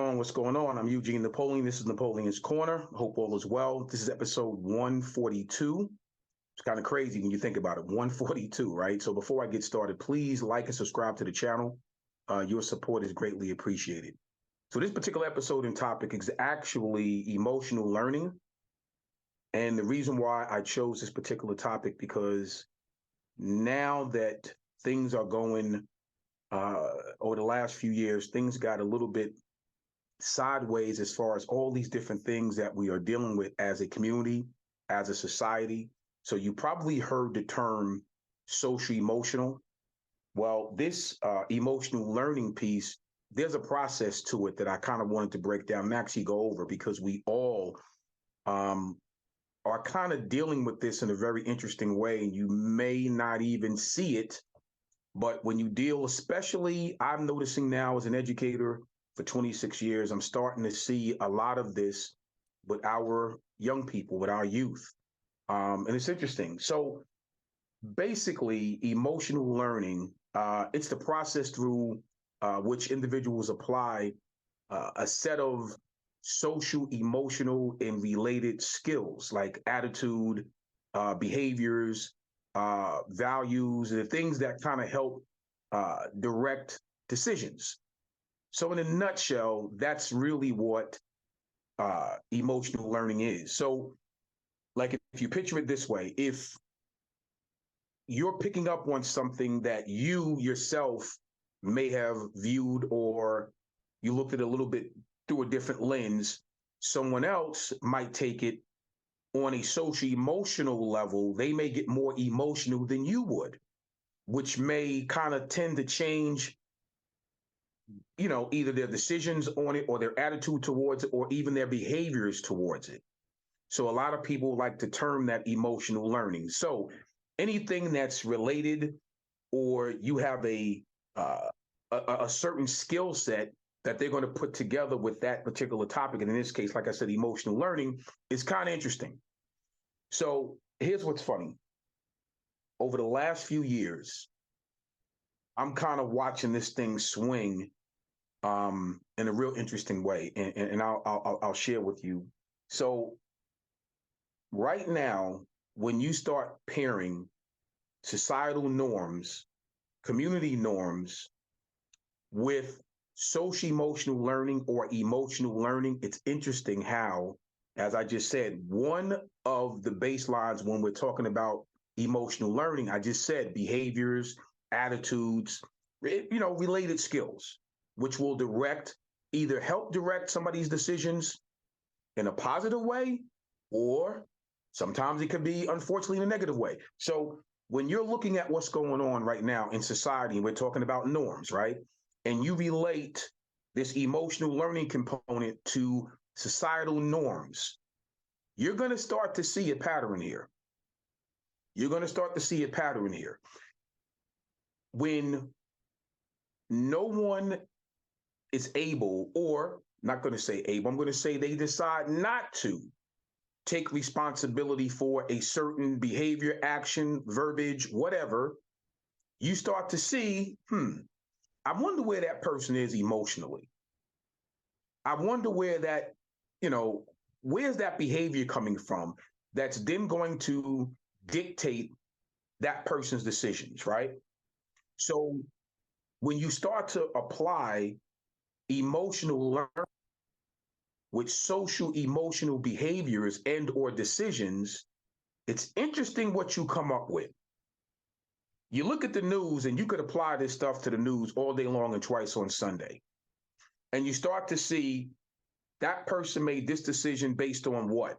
on? What's going on? I'm Eugene Napoleon. This is Napoleon's Corner. Hope all is well. This is episode 142. It's kind of crazy when you think about it. 142, right? So before I get started, please like and subscribe to the channel. Your support is greatly appreciated. So this particular episode and topic is actually emotional learning. And the reason why I chose this particular topic, because now that things are going over the last few years, things got a little bit sideways as far as all these different things that we are dealing with as a community, as a society. So you probably heard the term social emotional. Well, this emotional learning piece, there's a process to it that I kind of wanted to break down and actually go over, because we all are kind of dealing with this in a very interesting way, and you may not even see it. But when you deal, especially, I'm noticing now as an educator for 26 years, I'm starting to see a lot of this with our young people, with our youth. And it's interesting. So basically, emotional learning, it's the process through which individuals apply a set of social, emotional, and related skills like attitude, behaviors, values, and the things that kind of help direct decisions. So in a nutshell, that's really what emotional learning is. So like if you picture it this way, if you're picking up on something that you yourself may have viewed, or you looked at it a little bit through a different lens, someone else might take it on a social emotional level. They may get more emotional than you would, which may kind of tend to change, either their decisions on it or their attitude towards it, or even their behaviors towards it. So a lot of people like to term that emotional learning. So anything that's related, or you have a certain skill set that they're going to put together with that particular topic, and in this case, like I said, emotional learning, is kind of interesting. So here's what's funny. Over the last few years, I'm kind of watching this thing swing in a real interesting way, and I'll share with you. So right now, when you start pairing societal norms, community norms with social emotional learning or emotional learning, it's interesting how, as I just said, one of the baselines when we're talking about emotional learning, I just said behaviors, attitudes, related skills, which will either help direct somebody's decisions in a positive way, or sometimes it could be, unfortunately, in a negative way. So when you're looking at what's going on right now in society, and we're talking about norms, right? And you relate this emotional learning component to societal norms, you're going to start to see a pattern here. You're going to start to see a pattern here. When no one is able, or not going to say able, I'm going to say they decide not to take responsibility for a certain behavior, action, verbiage, whatever, you start to see, I wonder where that person is emotionally. I wonder where that, where's that behavior coming from that's then going to dictate that person's decisions, right? So when you start to apply emotional learning with social emotional behaviors and or decisions, it's interesting what you come up with. You look at the news, and you could apply this stuff to the news all day long and twice on Sunday. And you start to see that person made this decision based on what?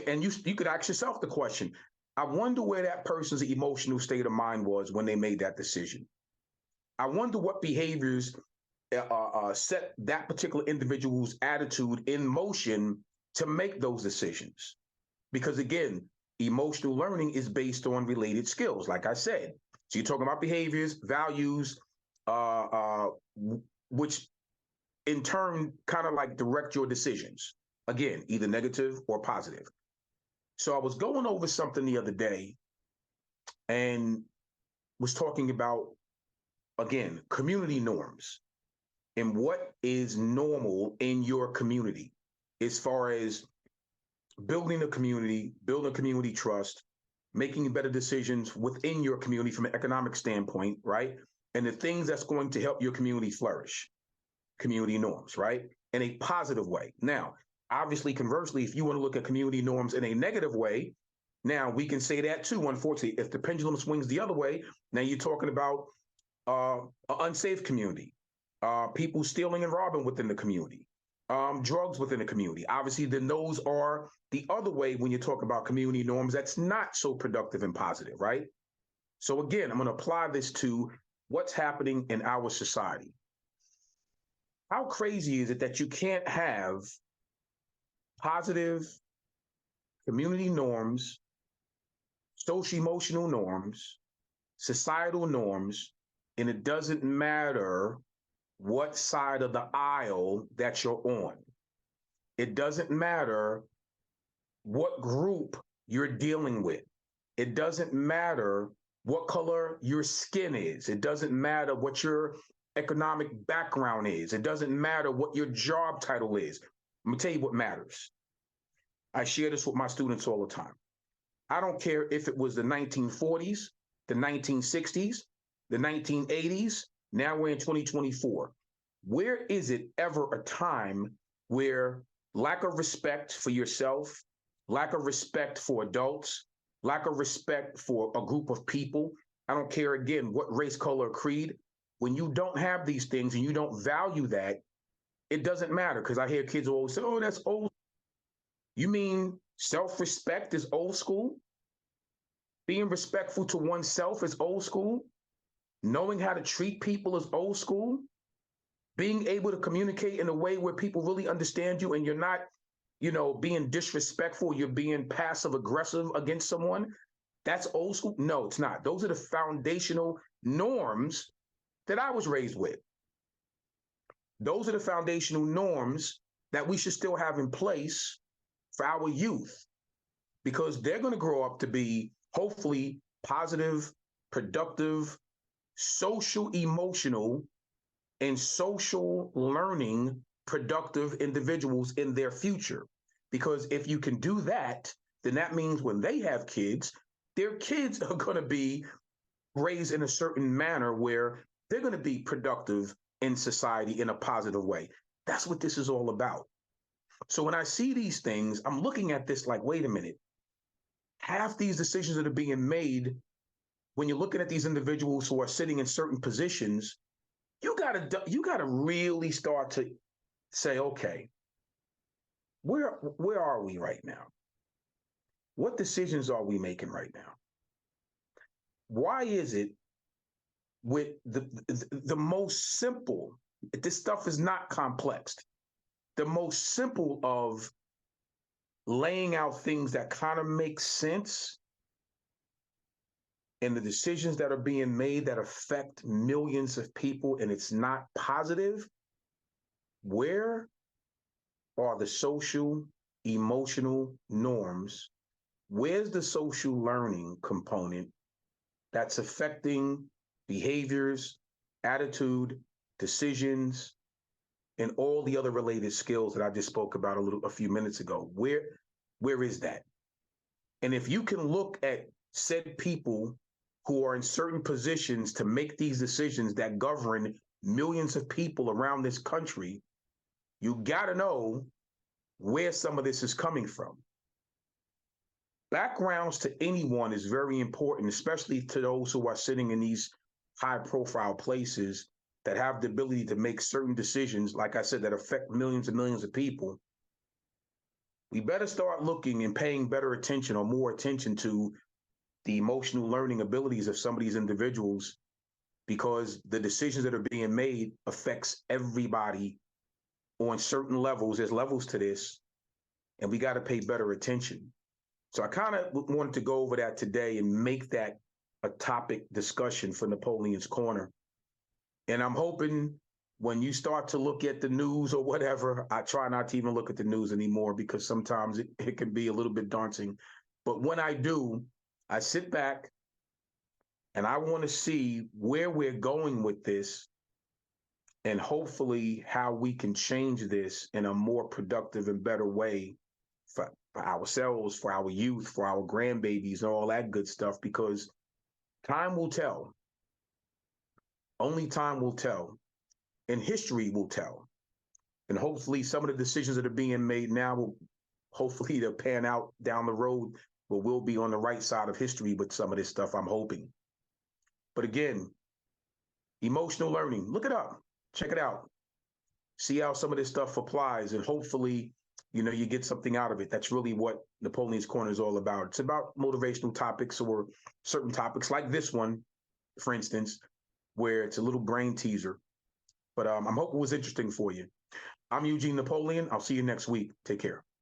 And you could ask yourself the question, I wonder where that person's emotional state of mind was when they made that decision. I wonder what behaviors set that particular individual's attitude in motion to make those decisions. Because again, emotional learning is based on related skills, like I said. So you're talking about behaviors, values, which in turn kind of like direct your decisions. Again, either negative or positive. So I was going over something the other day and was talking about, again, community norms. and what is normal in your community as far as building community trust, making better decisions within your community from an economic standpoint, right? And the things that's going to help your community flourish, community norms, right? In a positive way. Now, obviously, conversely, if you want to look at community norms in a negative way, now we can say that too, unfortunately. If the pendulum swings the other way, now you're talking about an unsafe community, people stealing and robbing within the community, drugs within the community. Obviously, then those are the other way when you talk about community norms that's not so productive and positive, right? So again, I'm going to apply this to what's happening in our society. How crazy is it that you can't have positive community norms, social emotional norms, societal norms, and it doesn't matter what side of the aisle that you're on. It doesn't matter what group you're dealing with. It doesn't matter what color your skin is. It doesn't matter what your economic background is. It doesn't matter what your job title is. I'm gonna tell you what matters. I share this with my students all the time. I don't care if it was the 1940s, the 1960s, the 1980s, now we're in 2024. Where is it ever a time where lack of respect for yourself, lack of respect for adults, lack of respect for a group of people, I don't care again what race, color, or creed, when you don't have these things and you don't value that, it doesn't matter. Because I hear kids always say, oh, that's old. You mean self-respect is old school? Being respectful to oneself is old school? Knowing how to treat people is old school? Being able to communicate in a way where people really understand you and you're not, being disrespectful, you're being passive aggressive against someone, that's old school? No, it's not. Those are the foundational norms that I was raised with. Those are the foundational norms that we should still have in place for our youth, because they're going to grow up to be hopefully positive, productive, social, emotional, and social learning productive individuals in their future. Because if you can do that, then that means when they have kids, their kids are going to be raised in a certain manner where they're going to be productive in society in a positive way. That's what this is all about. So when I see these things, I'm looking at this like, wait a minute. Half these decisions that are being made, when you're looking at these individuals who are sitting in certain positions, you gotta really start to say, okay, where are we right now? What decisions are we making right now? Why is it with the most simple, this stuff is not complex, the most simple of laying out things that kind of make sense and the decisions that are being made that affect millions of people and it's not positive, where are the social, emotional norms? Where's the social learning component that's affecting behaviors, attitude, decisions, and all the other related skills that I just spoke about a few minutes ago? Where is that? And if you can look at said people who are in certain positions to make these decisions that govern millions of people around this country, you got to know where some of this is coming from. Backgrounds to anyone is very important, especially to those who are sitting in these high profile places that have the ability to make certain decisions, like I said, that affect millions and millions of people. We better start looking and paying better attention or more attention to the emotional learning abilities of some of these individuals, because the decisions that are being made affects everybody on certain levels. There's levels to this, and we got to pay better attention. So I kind of wanted to go over that today and make that a topic discussion for Napoleon's Corner. And I'm hoping when you start to look at the news or whatever, I try not to even look at the news anymore because sometimes it can be a little bit daunting. But when I do, I sit back and I want to see where we're going with this and hopefully how we can change this in a more productive and better way for ourselves, for our youth, for our grandbabies, and all that good stuff, because time will tell. Only time will tell, and history will tell. And hopefully some of the decisions that are being made now will hopefully they'll pan out down the road, but we'll be on the right side of history with some of this stuff, I'm hoping. But again, emotional learning, look it up, check it out, see how some of this stuff applies, and hopefully, you get something out of it. That's really what Napoleon's Corner is all about. It's about motivational topics or certain topics like this one, for instance, where it's a little brain teaser. But I'm hoping it was interesting for you. I'm Eugene Napoleon. I'll see you next week. Take care.